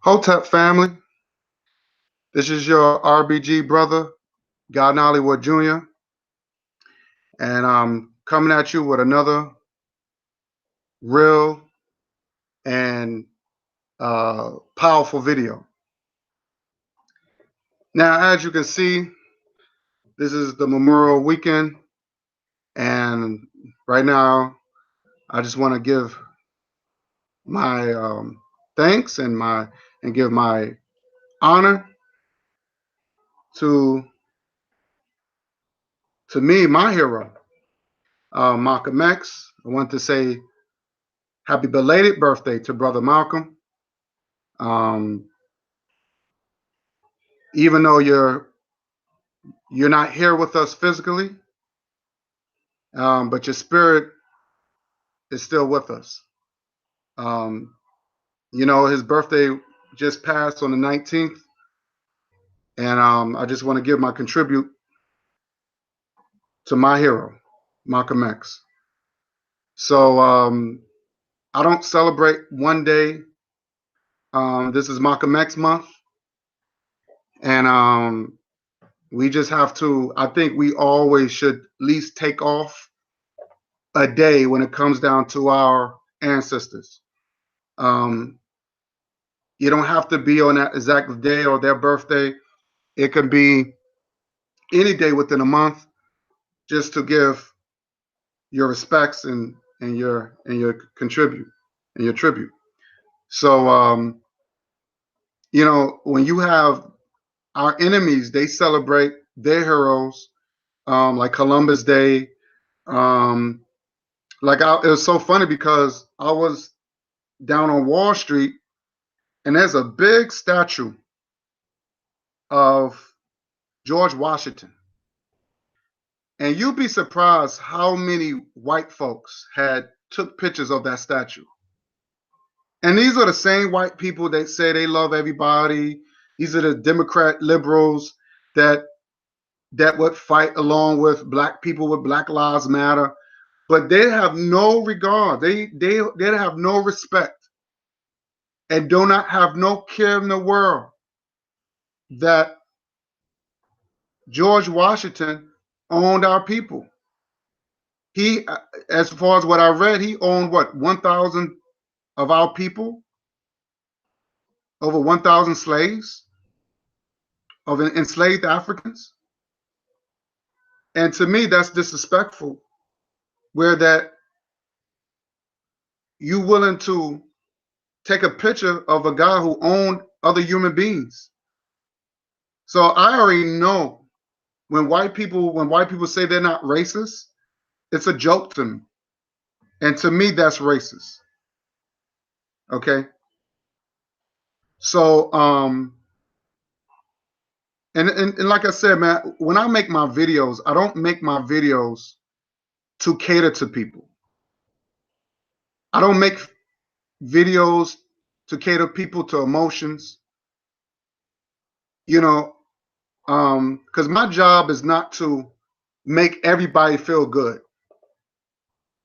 Hotep family, this is your RBG brother, God Hollywood Jr., and I'm coming at you with another real and powerful video. Now, as you can see, this is the Memorial Weekend, and right now, I just want to give my thanks and give my honor to me, my hero, Malcolm X. I want to say happy belated birthday to brother Malcolm. Um, Even though you're not here with us physically, but your spirit is still with us. Um, his birthday just passed on the 19th, and I just want to give my contribute to my hero, Malcolm X. So I don't celebrate one day. This is Malcolm X month, and we just have to. I think we always should at least take off a day when it comes down to our ancestors. Um, you don't have to be on that exact day or their birthday. It can be any day within a month, just to give your respects and your contribute and your tribute. So when you have our enemies, they celebrate their heroes, like Columbus Day. Um, it was so funny because I was down on Wall Street, and there's a big statue of George Washington. And you'd be surprised how many white folks had took pictures of that statue. And these are the same white people that say they love everybody. These are the Democrat liberals that would fight along with black people with Black Lives Matter, but they have no regard. They have no respect and do not have no care in the world that George Washington owned our people. He, as far as what I read, he owned what, 1,000 of our people, over 1,000 slaves of enslaved Africans. And to me, that's disrespectful. Where that you willing to take a picture of a guy who owned other human beings. So I already know when white people say they're not racist, it's a joke to me. And to me, that's racist. Okay. So and like I said, man, when I make my videos, I don't make my videos to cater to people. I don't make videos to cater people to emotions, you know, because my job is not to make everybody feel good.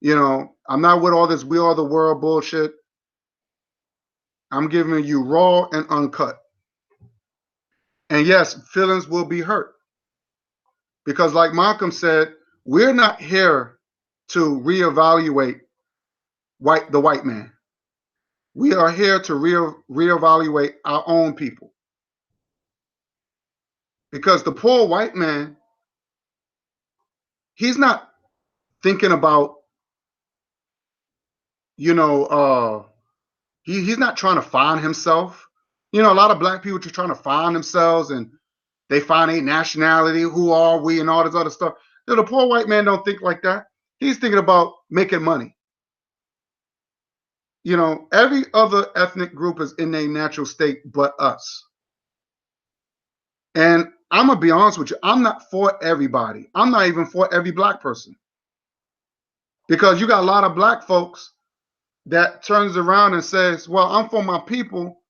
I'm not with all this "we are the world" bullshit. I'm giving you raw and uncut. And yes, feelings will be hurt because, like Malcolm said, we're not here to reevaluate the white man. We are here to reevaluate our own people. Because the poor white man, he's not thinking about, he's not trying to find himself. A lot of black people just trying to find themselves, and they find a nationality, who are we, and all this other stuff. The poor white man don't think like that. He's thinking about making money. Every other ethnic group is in their natural state but us. And I'm gonna be honest with you, I'm not for everybody. I'm not even for every black person. Because you got a lot of black folks that turns around and says, well, I'm for my people,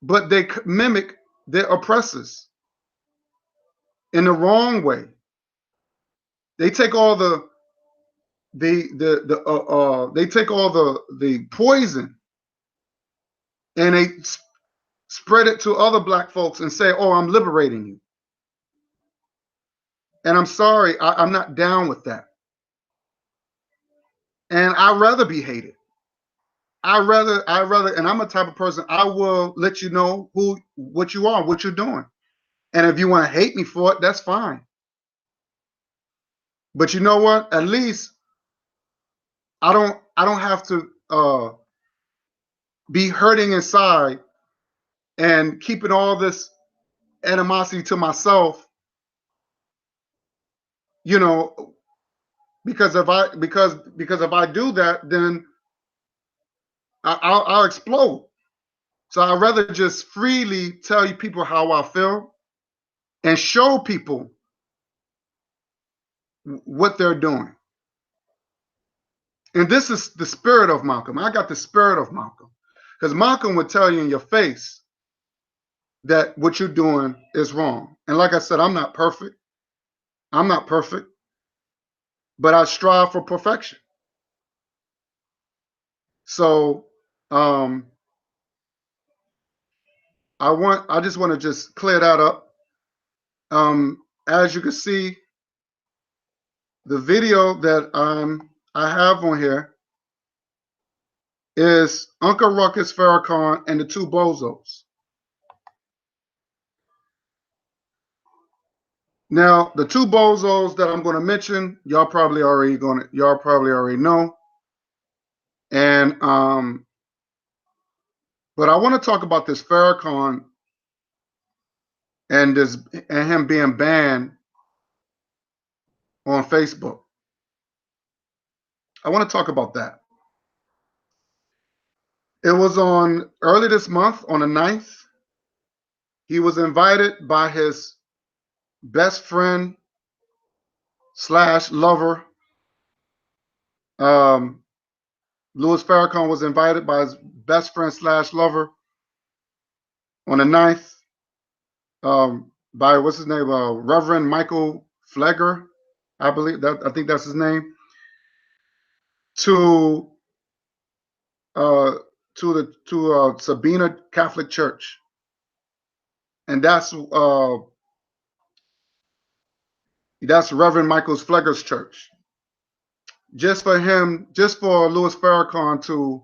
but they mimic their oppressors in the wrong way. They take all they take all the poison, and spread it to other black folks and say, oh, I'm liberating you. And I'm sorry, I'm not down with that. And I'd rather be hated. I rather, and I'm a type of person, I will let you know what you are, what you're doing. And if you want to hate me for it, that's fine. But you know what? At least I don't have to be hurting inside and keeping all this animosity to myself, you know, because if I do that, then I'll explode. So I'd rather just freely tell you people how I feel and show people what they're doing. And this is the spirit of Malcolm. I got the spirit of Malcolm. Because Malcolm would tell you in your face that what you're doing is wrong. And like I said, I'm not perfect. I'm not perfect. But I strive for perfection. So I just want to just clear that up. As you can see, the video that I have on here is Uncle Ruckus Farrakhan and the two Bozos. Now, the two Bozos that I'm going to mention, y'all probably already know. And but I want to talk about this Farrakhan and him being banned on Facebook. I want to talk about that. It was on early this month on the 9th. He was invited by his best friend slash lover. Louis Farrakhan was invited by his best friend slash lover on the 9th by what's his name, Reverend Michael Flegger, I think that's his name, to Sabina Catholic Church, and that's Reverend Michael Flegger's church. Just for Louis Farrakhan to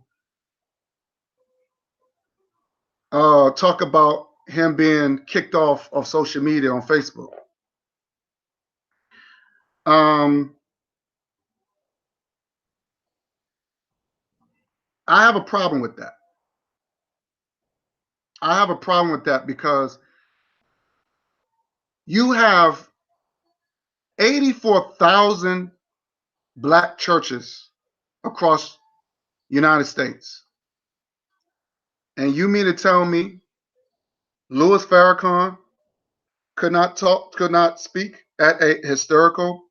talk about him being kicked off of social media on Facebook. I have a problem with that. I have a problem with that because you have 84,000 black churches across the United States. And you mean to tell me Louis Farrakhan could not speak at a historical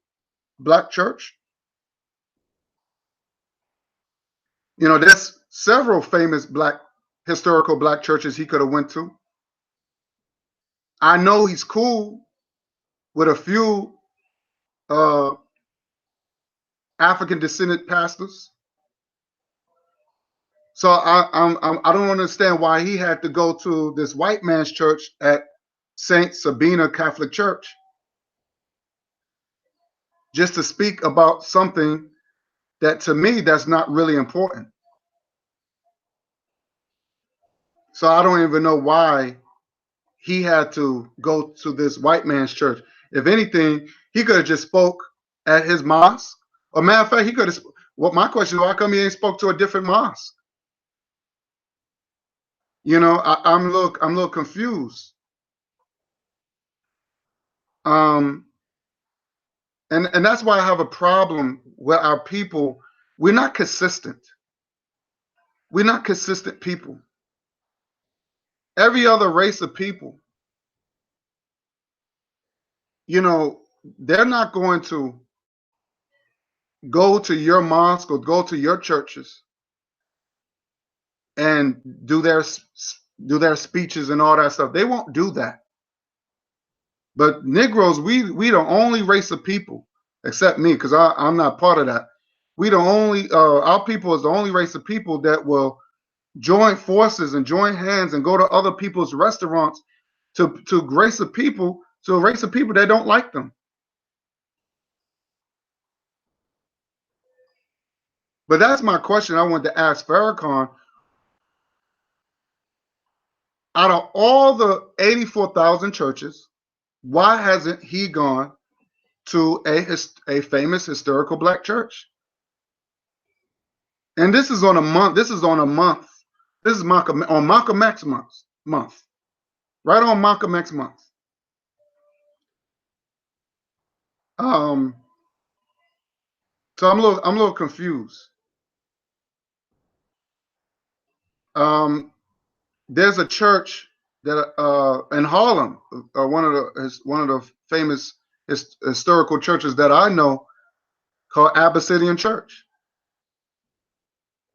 black church? You know, there's several famous historical black churches he could have went to. I know he's cool with a few African descendant pastors. So I don't understand why he had to go to this white man's church at Saint Sabina Catholic Church just to speak about something that, to me, that's not really important. So I don't even know why he had to go to this white man's church. If anything, he could have just spoke at his mosque. Or matter of fact, he could have. Well, my question is, why come he ain't spoke to a different mosque? You know, I'm a little confused. And that's why I have a problem with our people. We're not consistent. We're not consistent people. Every other race of people, you know, they're not going to go to your mosque or go to your churches and do their speeches and all that stuff. They won't do that. But Negroes, we the only race of people, except me, because I'm not part of that. We the only our people is the only race of people that will join forces and join hands and go to other people's restaurants to grace the people, to erase the people that don't like them. But that's my question I wanted to ask Farrakhan. Out of all the 84,000 churches, why hasn't he gone to a famous historical black church? And this is on a month. This is on a month. This is on Malcolm X month. Right on Malcolm X month. Um, so I'm a little confused. There's a church that in Harlem, one of the famous historical churches that I know, called Abyssinian Church.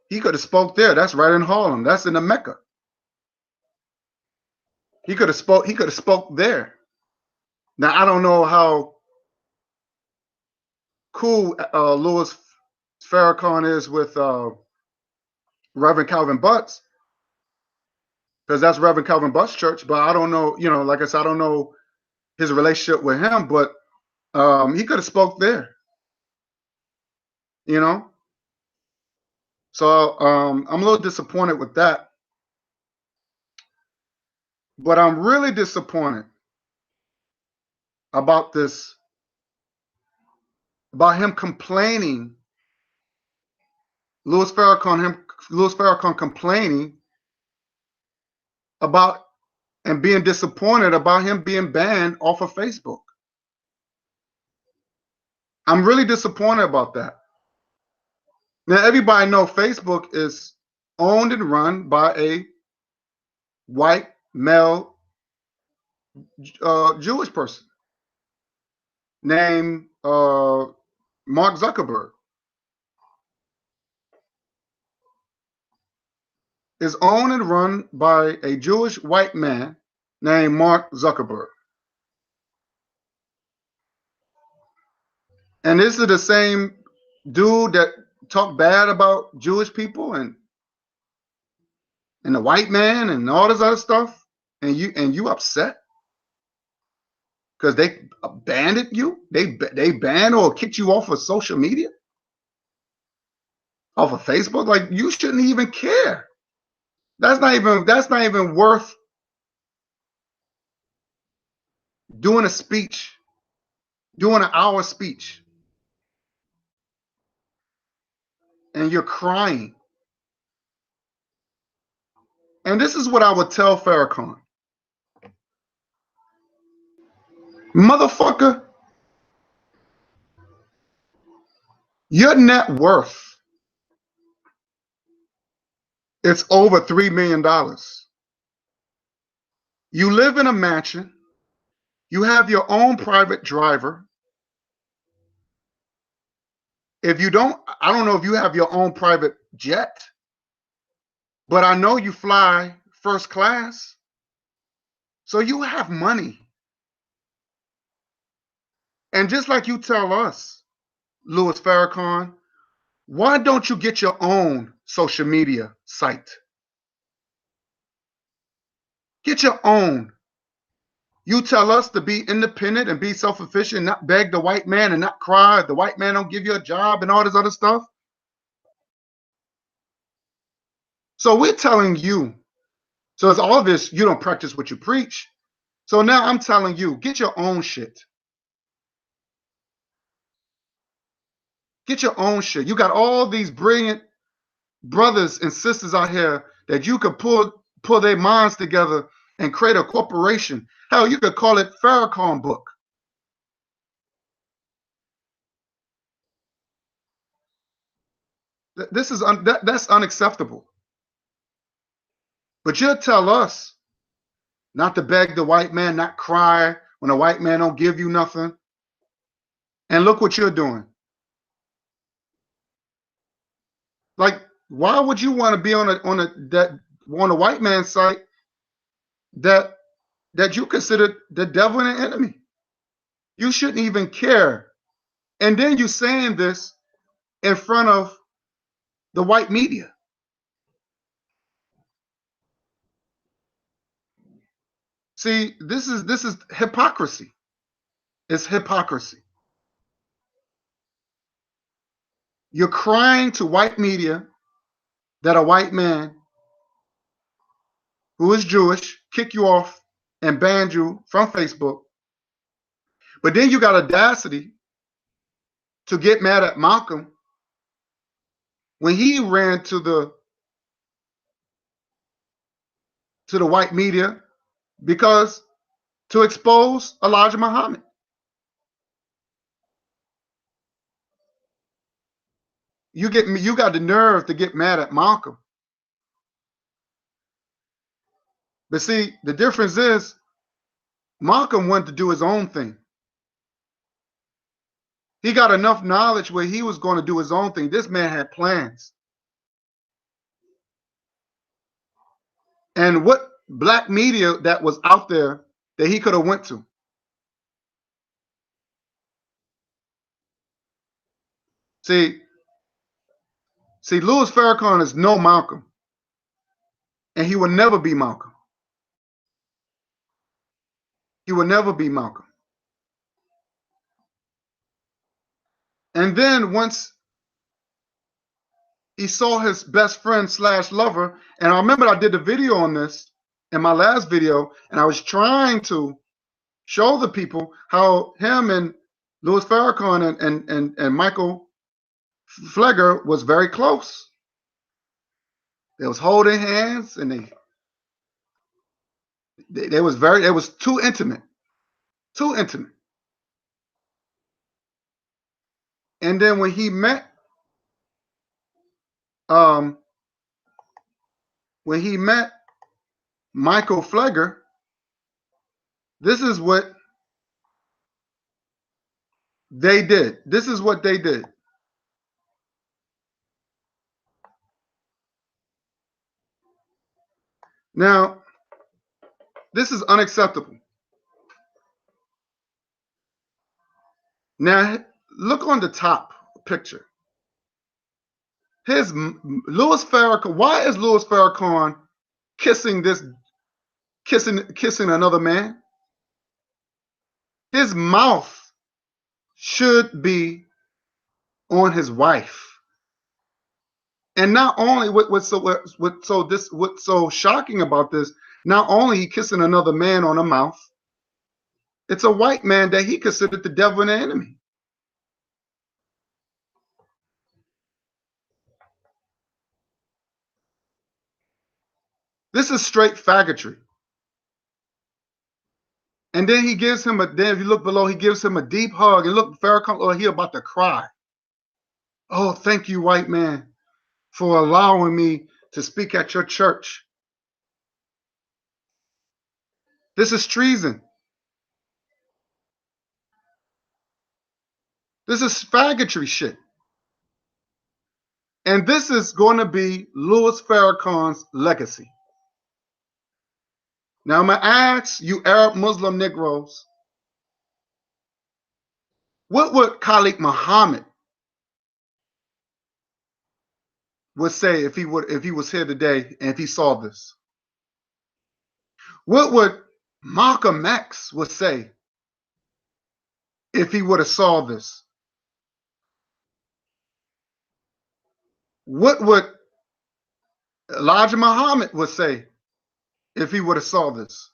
He could have spoke there. That's right in Harlem. That's in the Mecca. He could have spoke. He could have spoke there. Now I don't know how cool Louis Farrakhan is with Reverend Calvin Butts, because that's Reverend Calvin Butts' church. But I don't know. You know, like I said, I don't know his relationship with him. But he could have spoke there. You know. So I'm a little disappointed with that. But I'm really disappointed about this, about him complaining, Louis Farrakhan complaining about and being disappointed about him being banned off of Facebook. I'm really disappointed about that. Now everybody know Facebook is owned and run by a white male Jewish person named Mark Zuckerberg. Is owned and run by a Jewish white man named Mark Zuckerberg. And this is the same dude that talked bad about Jewish people and the white man and all this other stuff. And you upset because they abandoned you? They banned or kicked you off of social media? Off of Facebook? Like, you shouldn't even care. That's not even worth doing a speech, doing an hour speech, and you're crying. And this is what I would tell Farrakhan. Motherfucker, your net worth is over $3 million. You live in a mansion. You have your own private driver. If you don't, I don't know if you have your own private jet, but I know you fly first class. So you have money. And just like you tell us, Louis Farrakhan, why don't you get your own social media site? Get your own. You tell us to be independent and be self-sufficient, not beg the white man and not cry if the white man don't give you a job and all this other stuff. So we're telling you, so it's obvious you don't practice what you preach. So now I'm telling you, get your own shit. Get your own shit. You got all these brilliant brothers and sisters out here that you could pull their minds together and create a corporation. Hell, you could call it Farrakhan Book. This is that's unacceptable. But you'll tell us not to beg the white man, not cry when a white man don't give you nothing. And look what you're doing. Like, why would you want to be on a white man's site that you consider the devil and an enemy? You shouldn't even care. And then you saying this in front of the white media. See, this is hypocrisy. It's hypocrisy. You're crying to white media that a white man who is Jewish kick you off and banned you from Facebook. But then you got audacity to get mad at Malcolm when he ran to the white media because to expose Elijah Muhammad. You got the nerve to get mad at Malcolm. But see, the difference is Malcolm wanted to do his own thing. He got enough knowledge where he was going to do his own thing. This man had plans. And what black media that was out there that he could have went to? See, Louis Farrakhan is no Malcolm. And he will never be Malcolm. He will never be Malcolm. And then once he saw his best friend / lover, and I remember I did a video on this in my last video, and I was trying to show the people how him and Louis Farrakhan and Michael Flegger was very close. They was holding hands, and they was too intimate, too intimate. And then when he met Michael Flegger, this is what they did. This is what they did. Now, this is unacceptable. Now, look on the top picture. Louis Farrakhan. Why is Louis Farrakhan kissing another man? His mouth should be on his wife. And not only what's so shocking about this, not only he kissing another man on the mouth, it's a white man that he considered the devil and the enemy. This is straight faggotry. And then he gives him then if you look below, he gives him a deep hug. And look, Farrakhan, oh, he about to cry. Oh, thank you, white man, for allowing me to speak at your church. This is treason. This is faggotry shit. And this is going to be Louis Farrakhan's legacy. Now, I'm going to ask you Arab Muslim Negroes, what would Khalid Muhammad would say if he was here today and if he saw this? What would Malcolm X would say if he would have saw this? What would Elijah Muhammad would say if he would have saw this?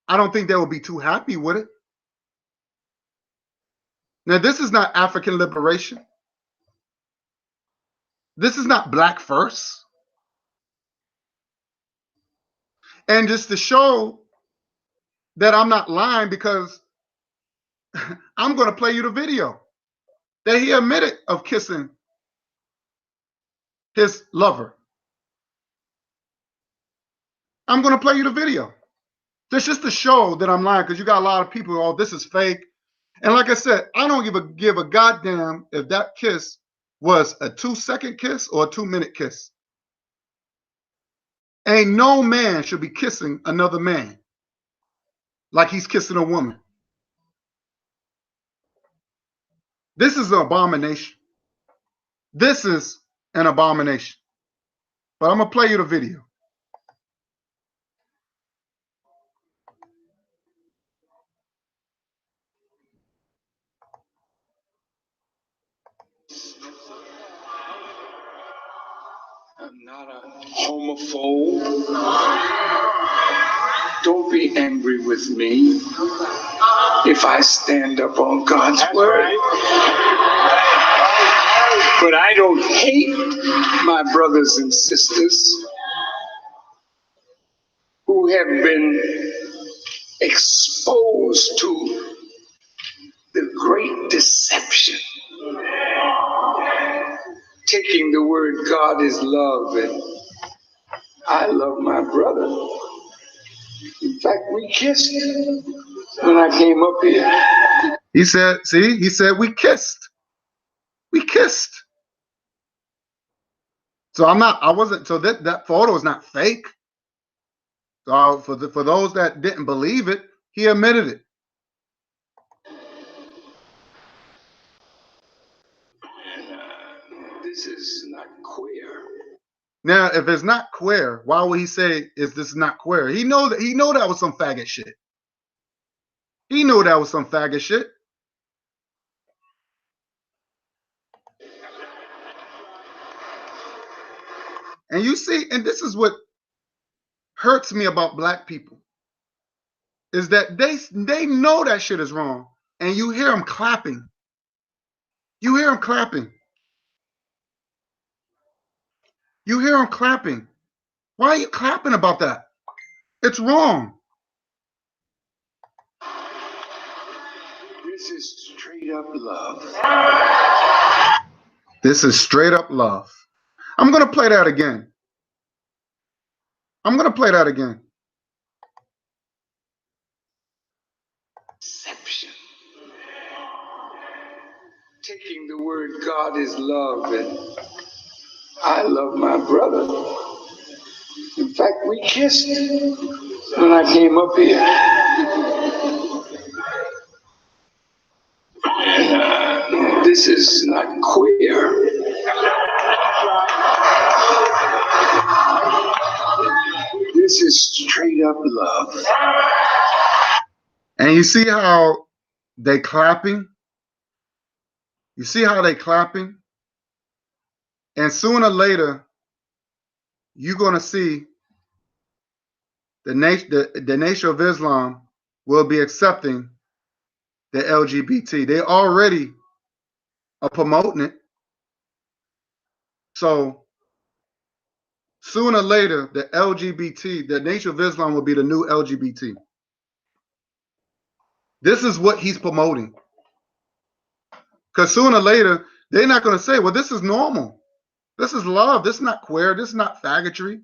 I don't think they would be too happy with it. Now, this is not African liberation. This is not black first. And just to show that I'm not lying, because I'm going to play you the video that he admitted of kissing his lover. I'm going to play you the video. That's just to show that I'm lying, because you got a lot of people, oh, this is fake. And like I said, I don't give a goddamn if that kiss was a 2-second kiss or a 2-minute kiss. Ain't no man should be kissing another man like he's kissing a woman. This is an abomination. This is an abomination. But I'm going to play you the video. not a homophobe. Don't be angry with me if I stand up on God's word. But I don't hate my brothers and sisters who have been exposed to the great deception, taking the word God is love and I love my brother. In fact, we kissed when I came up here. He said, see, he said we kissed. We kissed. So I wasn't, so that photo is not fake. So for those that didn't believe it, he admitted it. This is not queer. Now, if it's not queer, why would he say is this not queer? He know that was some faggot shit. He knew that was some faggot shit. And you see, and this is what hurts me about black people, is that they know that shit is wrong, and you hear them clapping. You hear them clapping. You hear them clapping. Why are you clapping about that? It's wrong. This is straight up love. This is straight up love. I'm going to play that again. I'm going to play that again. Deception. Taking the word God is love and I love my brother. In fact, we kissed when I came up here. This is not queer. This is straight up love. And you see how they clapping? You see how they clapping? And sooner or later, you're going to see the Nation of Islam will be accepting the LGBT. They already are promoting it. So sooner or later, the LGBT, the Nation of Islam will be the new LGBT. This is what he's promoting. Because sooner or later, they're not going to say, well, this is normal. This is love. This is not queer. This is not faggotry.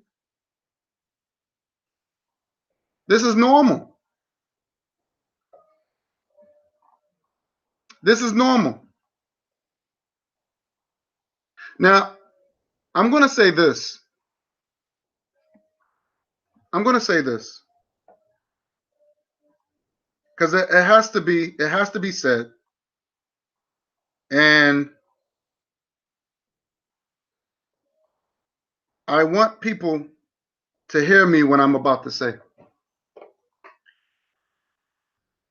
This is normal. This is normal. Now, I'm going to say this. I'm going to say this. Because it has to be said. And I want people to hear me when I'm about to say.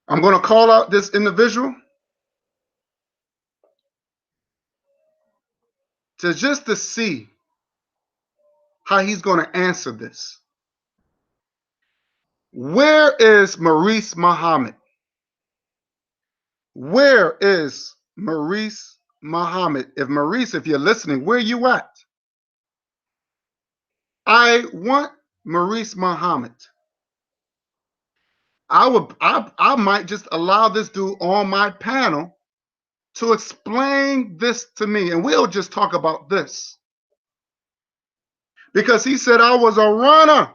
I'm going to call out this individual to see how he's going to answer this. Where is Maurice Muhammad? Where is Maurice Muhammad? If you're listening, where you at? I want Maurice Muhammad. I might just allow this dude on my panel to explain this to me, and we'll just talk about this. Because he said I was a runner.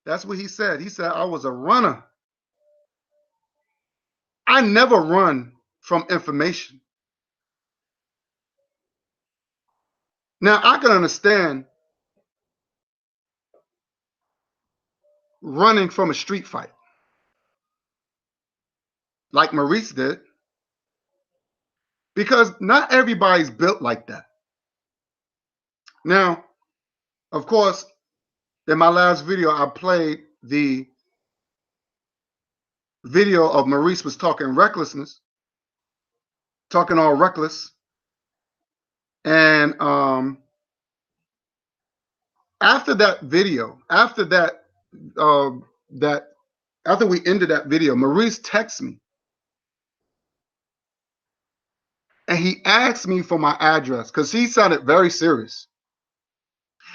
That's what he said. He said I was a runner. I never run from information. Now, I can understand running from a street fight, like Maurice did, because not everybody's built like that. Now, of course, in my last video, I played the video of Maurice was talking recklessness, talking all reckless. And after that video, uh, that after we ended that video, Maurice texts me and he asked me for my address because he sounded very serious.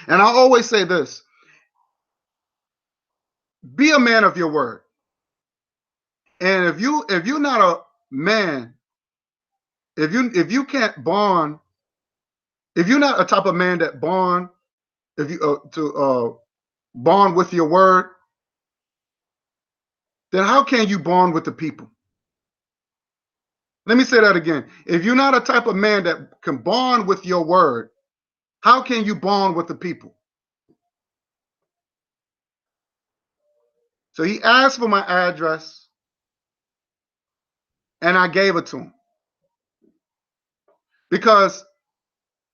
And I always say this: be a man of your word. And if you're not a man, if you can't bond, if you're not a type of man that bond, if you to bond with your word, then how can you bond with the people? Let me say that again. If you're not a type of man that can bond with your word, how can you bond with the people? So he asked for my address and I gave it to him because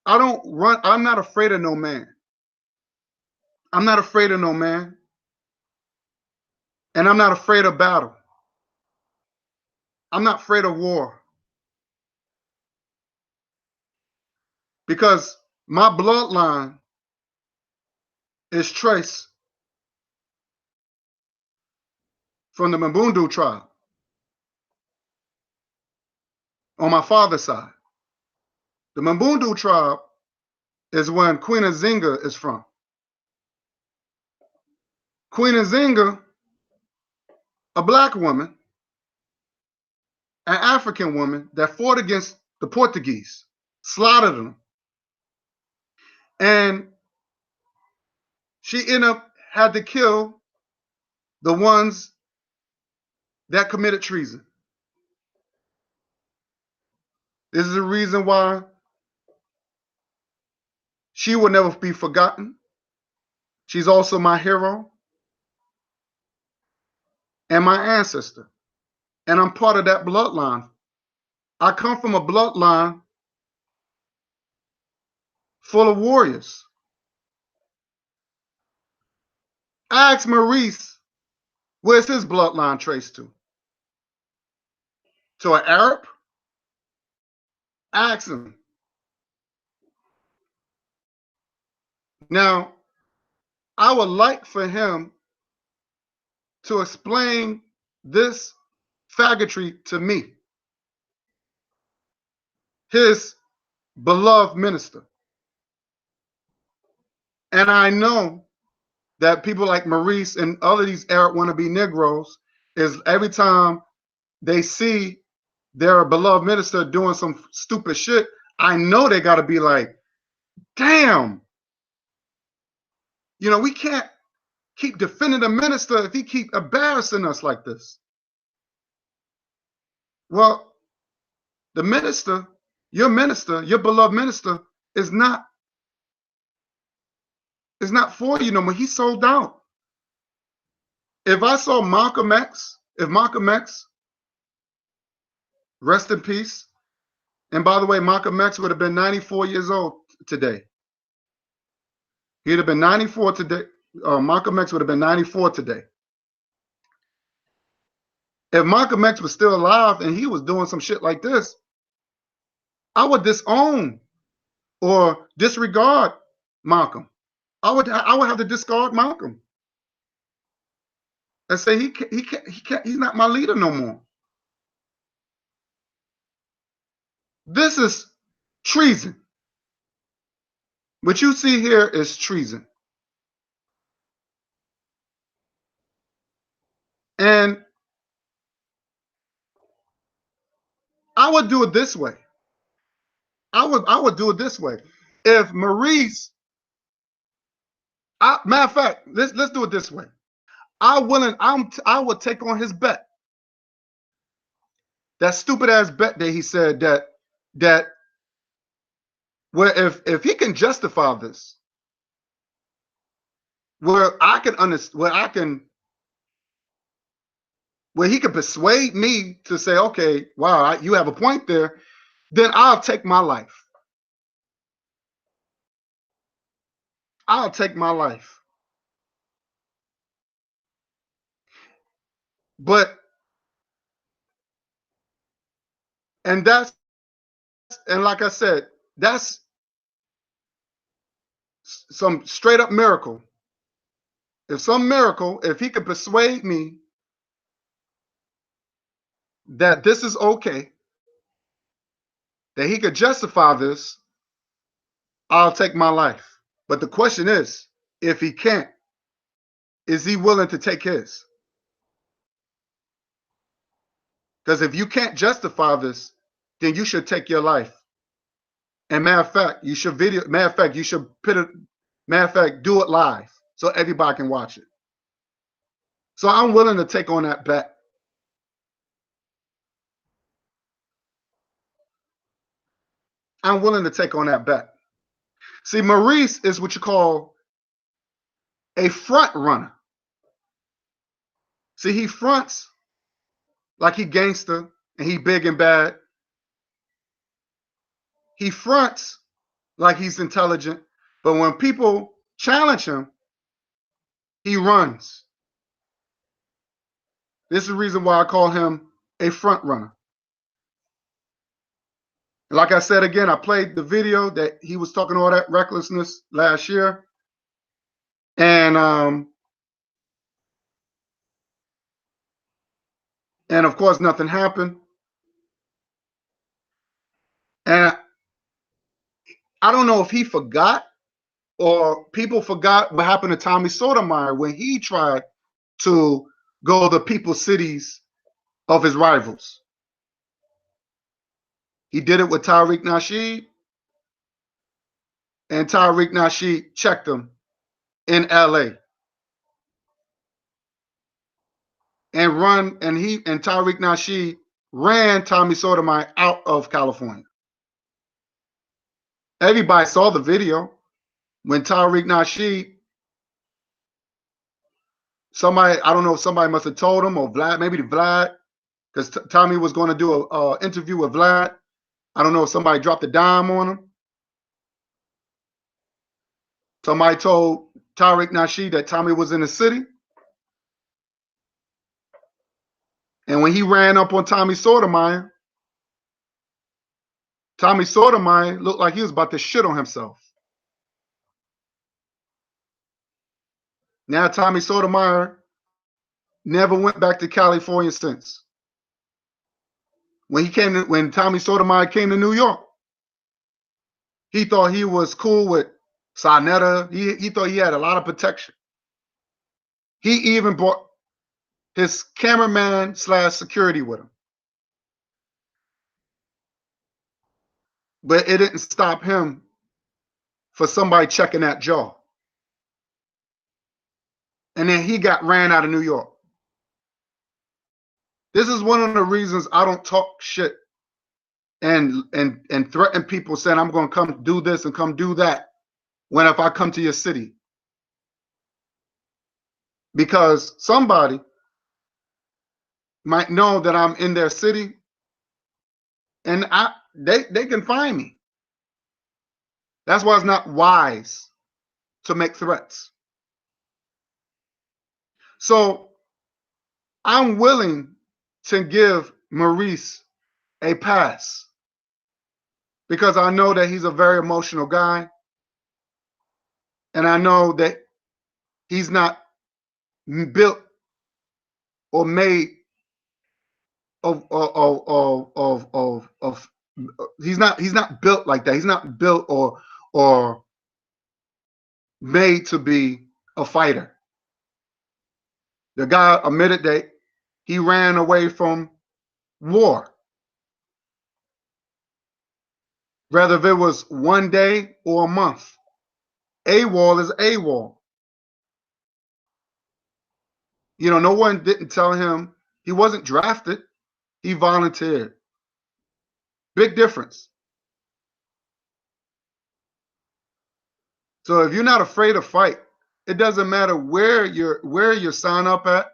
I'm not afraid of no man. I'm not afraid of no man. And I'm not afraid of battle. I'm not afraid of war because my bloodline is traced from the Mbundu tribe on my father's side. The Mbundu tribe is when Queen Nzinga is from. Queen Nzinga, a black woman, an African woman that fought against the Portuguese, slaughtered them. And she ended up had to kill the ones that committed treason. This is the reason why she will never be forgotten. She's also my hero and my ancestor. And I'm part of that bloodline. I come from a bloodline full of warriors. Ask Maurice, where's his bloodline traced to? To an Arab? Ask him. Now, I would like for him to explain this faggotry to me, his beloved minister. And I know that people like Maurice and other these Arab wannabe Negroes is every time they see their beloved minister doing some stupid shit, I know they got to be like, damn, we can't keep defending the minister if he keep embarrassing us like this. Well, the minister, your beloved minister, is not for you no more. He sold out. If I saw Malcolm X, if Malcolm X, rest in peace, and by the way, Malcolm X would have been 94 years old today. He'd have been 94 today. Malcolm X would have been 94 today. If Malcolm X was still alive and he was doing some shit like this, I would disown or disregard Malcolm. I would have to discard Malcolm and say he's not my leader no more. This is treason. What you see here is treason. And I would do it this way. I would do it this way. If Maurice, matter of fact, let's do it this way. I would take on his bet. That stupid ass bet that he said that where if he can justify this, where I can understand, where he can persuade me to say, okay, wow, you have a point there, then I'll take my life. I'll take my life. But and like I said, that's some straight up miracle, if he could persuade me that this is okay, that he could justify this, I'll take my life. But the question is, if he can't, is he willing to take his? Because if you can't justify this, then you should take your life. And matter of fact, you should put it, matter of fact, do it live so everybody can watch it. So I'm willing to take on that bet. I'm willing to take on that bet. See, Maurice is what you call a front runner. See, he fronts like he gangster and he big and bad. He fronts like he's intelligent, but when people challenge him, he runs. This is the reason why I call him a front runner. Like I said again, I played the video that he was talking all that recklessness last year, and of course nothing happened. And I don't know if he forgot or people forgot what happened to Tommy Sotomayor when he tried to go to people's cities of his rivals. He did it with Tariq Nasheed, and Tariq Nasheed checked him in LA. And Tariq Nasheed ran Tommy Sotomayor out of California. Everybody saw the video when Tariq Nasheed, somebody, I don't know if somebody must have told him or Vlad, maybe Vlad, because Tommy was going to do a interview with Vlad. I don't know if somebody dropped a dime on him. Somebody told Tariq Nasheed that Tommy was in the city. And when he ran up on Tommy Sotomayor looked like he was about to shit on himself. Now Tommy Sotomayor never went back to California since. When Tommy Sotomayor came to New York, he thought he was cool with Sarnetta. He thought he had a lot of protection. He even brought his cameraman / security with him. But it didn't stop him for somebody checking that jaw. And then he got ran out of New York. This is one of the reasons I don't talk shit and threaten people saying I'm going to come do this and come do that when if I come to your city. Because somebody might know that I'm in their city and they can find me. That's why it's not wise to make threats. So I'm willing to give Maurice a pass because I know that he's a very emotional guy. And I know that he's not built or made of he's not built like that. He's not built or made to be a fighter. The guy admitted that he ran away from war. Whether if it was one day or a month. AWOL is AWOL. You know, no one didn't tell him he wasn't drafted. He volunteered. Big difference. So if you're not afraid to fight, it doesn't matter where you sign up at,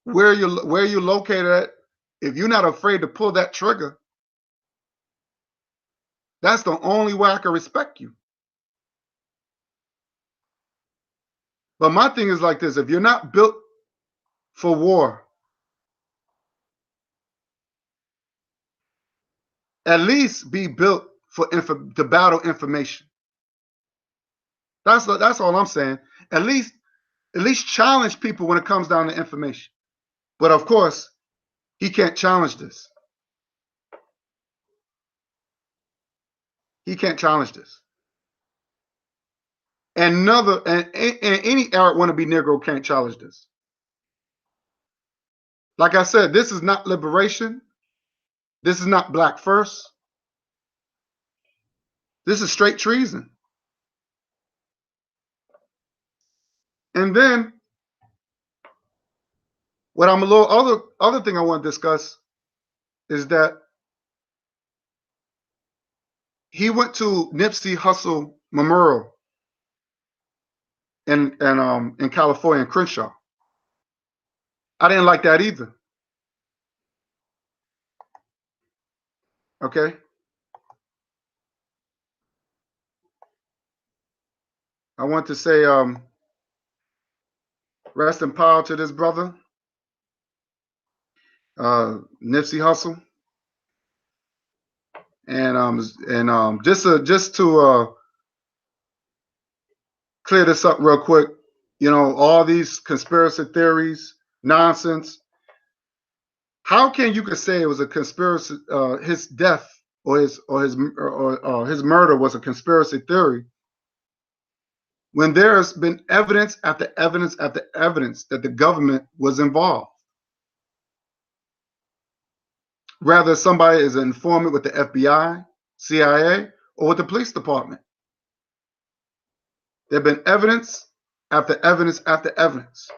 where you're located at. If you're not afraid to pull that trigger, that's the only way I can respect you. But my thing is like this: if you're not built for war, at least be built for the battle information. That's all I'm saying. At least challenge people when it comes down to information. But of course, he can't challenge this. He can't challenge this. And any Arab wannabe Negro can't challenge this. Like I said, this is not liberation. This is not black first. This is straight treason. And then what I'm a little other thing I want to discuss is that he went to Nipsey Hussle Memorial in California, in Crenshaw. I didn't like that either. Okay. I want to say rest in power to this brother, Nipsey Hussle. And just to clear this up real quick, you know, all these conspiracy theories, nonsense. How can you could say it was a conspiracy? His death or his murder was a conspiracy theory when there's been evidence after evidence after evidence that the government was involved. Whether somebody is an informant with the FBI, CIA, or with the police department. There have been evidence after evidence after evidence.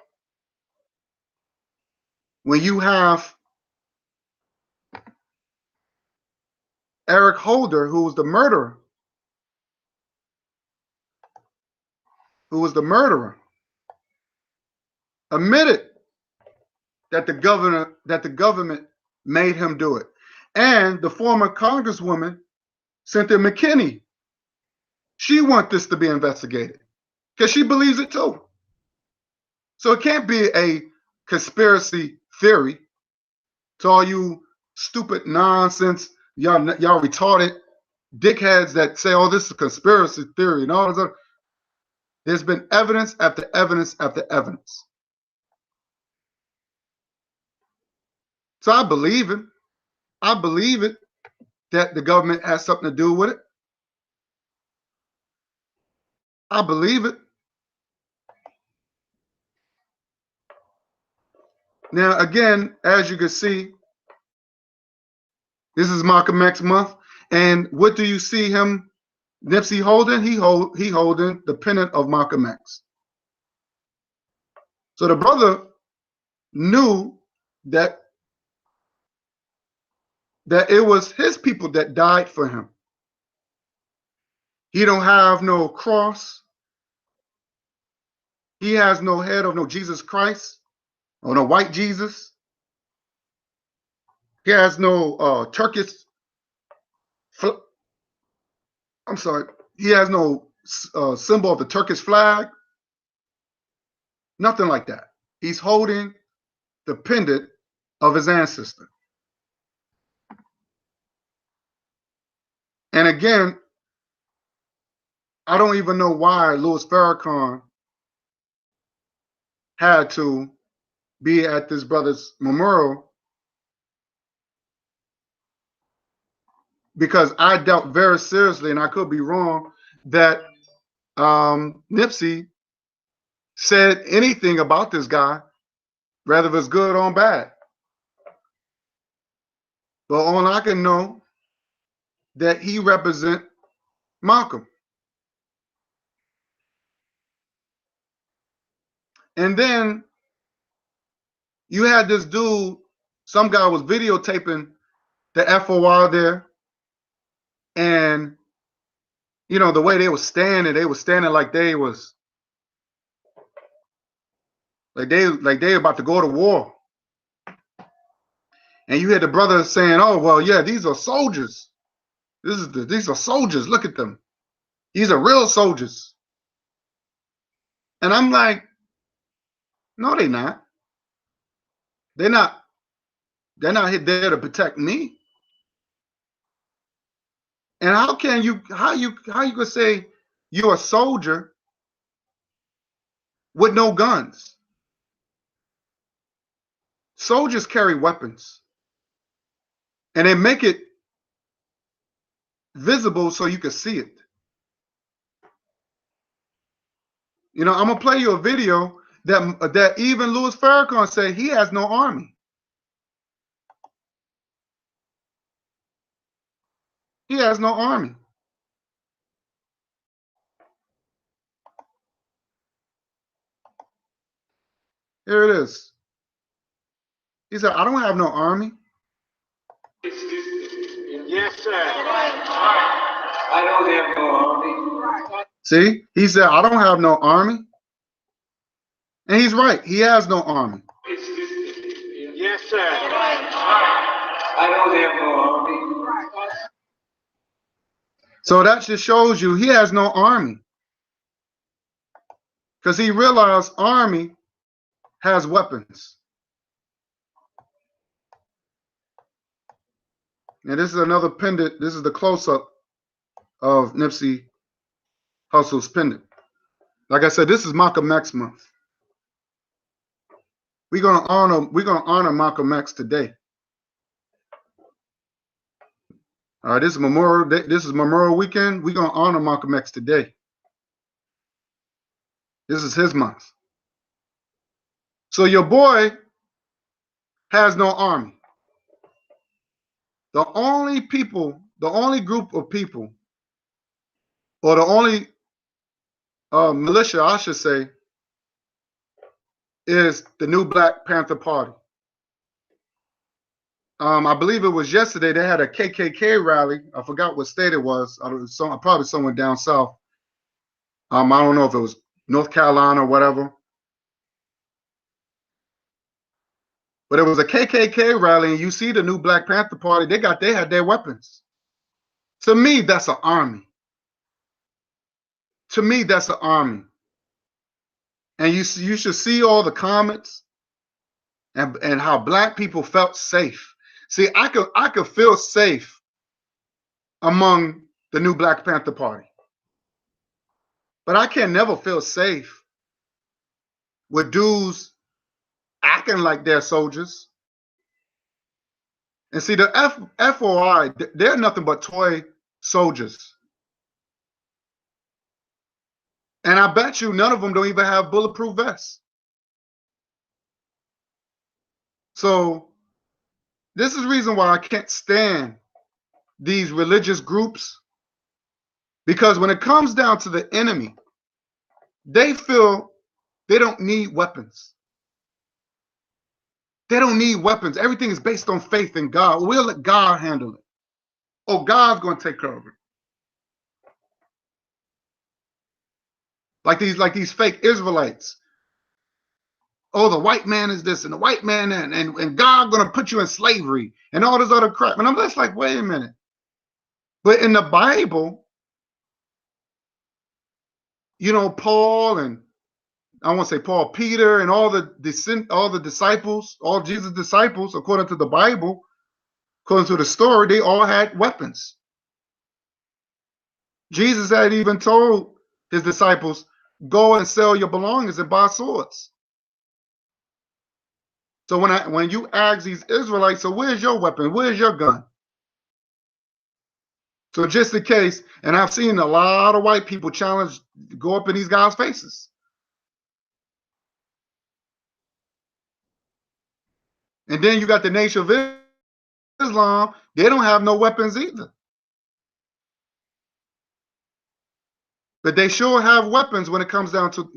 When you have Eric Holder, who was the murderer, admitted that the government made him do it. And the former Congresswoman, Cynthia McKinney, she wants this to be investigated because she believes it too. So it can't be a conspiracy theory. To all you stupid nonsense, y'all retarded dickheads that say, "Oh, this is a conspiracy theory," and all this other. There's been evidence after evidence after evidence. So I believe it. I believe it that the government has something to do with it. I believe it. Now, again, as you can see, this is Malcolm X month, and what do you see him, Nipsey holding? He holding the pennant of Malcolm X. So the brother knew that it was his people that died for him. He don't have no cross. He has no head of no Jesus Christ or no white Jesus. He has no Turkish. I'm sorry. He has no symbol of the Turkish flag. Nothing like that. He's holding the pendant of his ancestor. And again, I don't even know why Louis Farrakhan had to be at this brother's memorial, because I doubt very seriously, and I could be wrong, that Nipsey said anything about this guy, whether it's good or bad. But all I can know that he represent Malcolm. And then you had this dude, some guy was videotaping the FOR there, and you know the way they were standing like they was like they about to go to war. And you hear the brother saying, "Oh well, yeah, these are soldiers. These are soldiers. Look at them. These are real soldiers." And I'm like, no, they're not. They're not. They're not there to protect me. And how you gonna say you're a soldier with no guns. Soldiers carry weapons, and they make it visible so you can see it. You know, I'm gonna play you a video that even Louis Farrakhan said he has no army. He has no army. Here it is. He said, I don't have no army. Yes, sir. I don't have no army. See, he said, I don't have no army. And he's right. He has no army. Yes, sir. I don't have no army. So that just shows you he has no army. Because he realized army has weapons. And this is another pendant. This is the close-up of Nipsey Hussle's pendant. Like I said, this is Malcolm X month. We're gonna honor Malcolm X today. All right, this is Memorial Day, this is Memorial Weekend. We're gonna honor Malcolm X today. This is his month. So your boy has no army. The only group of people, or the only militia, I should say, is the new Black Panther Party. I believe it was yesterday they had a KKK rally. I forgot what state it was. Probably somewhere down south. I don't know if it was North Carolina or whatever. But it was a KKK rally, and you see the new Black Panther Party. They had their weapons. To me, that's an army. To me, that's an army. And you should see all the comments and how Black people felt safe. See, I could feel safe among the new Black Panther Party, but I can never feel safe with dudes acting like they're soldiers. And see, the FOI, they're nothing but toy soldiers. And I bet you none of them don't even have bulletproof vests. So this is the reason why I can't stand these religious groups, because when it comes down to the enemy, they feel they don't need weapons. They don't need weapons. Everything is based on faith in God. We'll let God handle it. Oh, God's going to take care of it. Like these fake Israelites. Oh, the white man is this and the white man and God going to put you in slavery and all this other crap. And I'm just like, wait a minute. But in the Bible, you know, Paul and I won't say Paul, Peter, and all the disciples, all Jesus' disciples, according to the Bible, according to the story, they all had weapons. Jesus had even told his disciples, go and sell your belongings and buy swords. So when you ask these Israelites, so where's your weapon? Where's your gun? So just in case, and I've seen a lot of white people go up in these guys' faces. And then you got the Nation of Islam. They don't have no weapons either. But they sure have weapons when it comes down to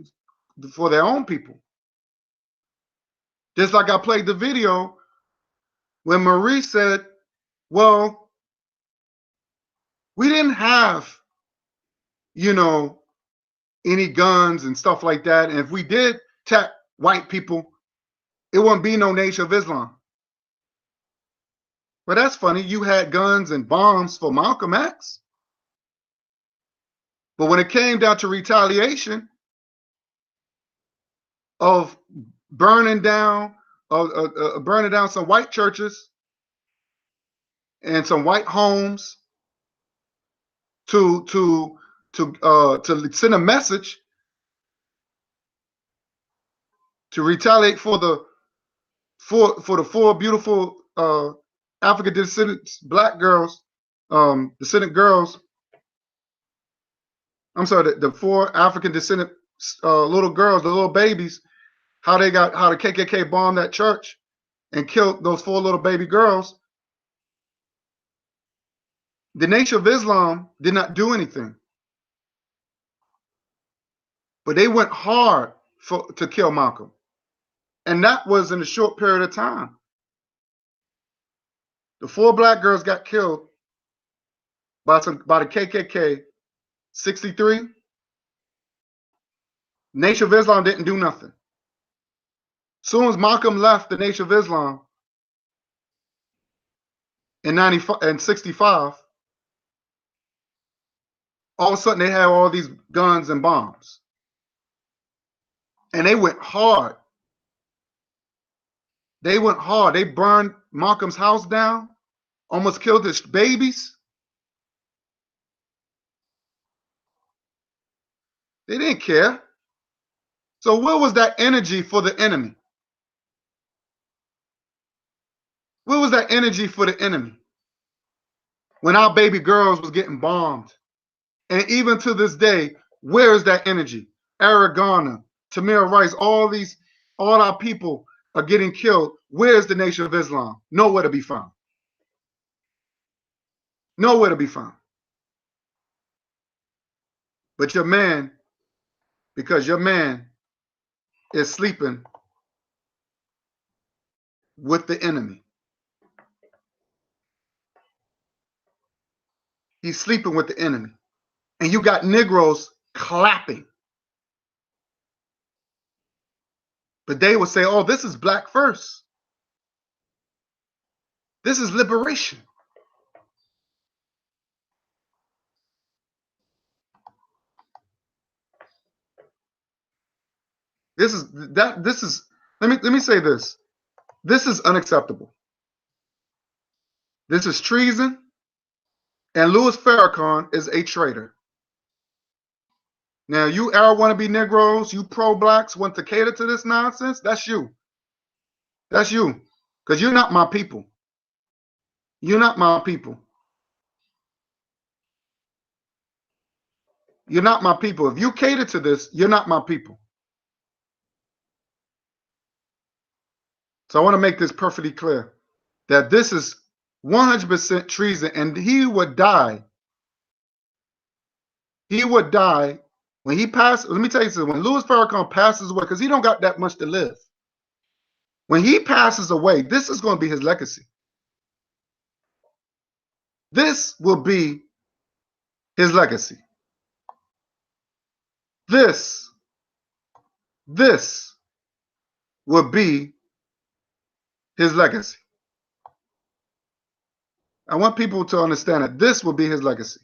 for their own people. Just like I played the video when Marie said, well, we didn't have, you know, any guns and stuff like that. And if we did attack white people, it wouldn't be no Nation of Islam. But that's funny. You had guns and bombs for Malcolm X. But when it came down to retaliation of burning down some white churches and some white homes to send a message to retaliate for the four beautiful African descendant black girls, descendant girls. I'm sorry, the four African descendant little girls, the little babies, how the KKK bombed that church and killed those four little baby girls. The Nation of Islam did not do anything, but they went hard to kill Malcolm, and that was in a short period of time. The four black girls got killed by the KKK. 63. Nation of Islam didn't do nothing. Soon as Malcolm left the Nation of Islam in 65, all of a sudden they had all these guns and bombs. And they went hard. They went hard. They burned Malcolm's house down, almost killed his babies. They didn't care. So where was that energy for the enemy? Where was that energy for the enemy? When our baby girls was getting bombed. And even to this day, where is that energy? Eric Garner, Tamir Rice, all our people are getting killed. Where's the Nation of Islam? Nowhere to be found. Nowhere to be found. But your man, because your man is sleeping with the enemy. He's sleeping with the enemy. And you got Negroes clapping. But they would say, oh, this is black first. This is liberation. Let me say this. This is unacceptable. This is treason. And Louis Farrakhan is a traitor. Now, you wannabe Negroes, you pro-blacks want to cater to this nonsense, that's you. That's you. Because you're not my people. You're not my people. You're not my people. If you cater to this, you're not my people. So I want to make this perfectly clear that this is 100% treason, and he would die. He would die when he passed. Let me tell you something. When Louis Farrakhan passes away, because he don't got that much to live. When he passes away, this is going to be his legacy. This will be his legacy. This will be his legacy. I want people to understand that this will be his legacy.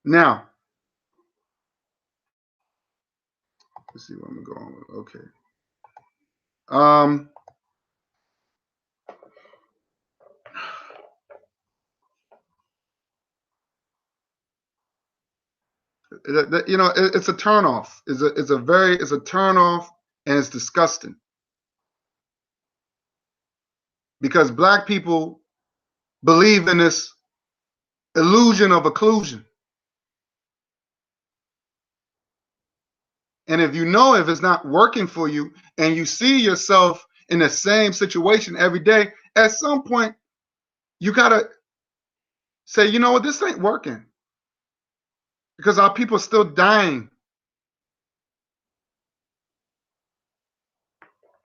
Now, let's see what I'm going with. Okay. You know, it's a turnoff. It's a turnoff, and it's disgusting. Because black people believe in this illusion of occlusion. And if you know if it's not working for you and you see yourself in the same situation every day, at some point you gotta say, you know what, this ain't working. Because our people are still dying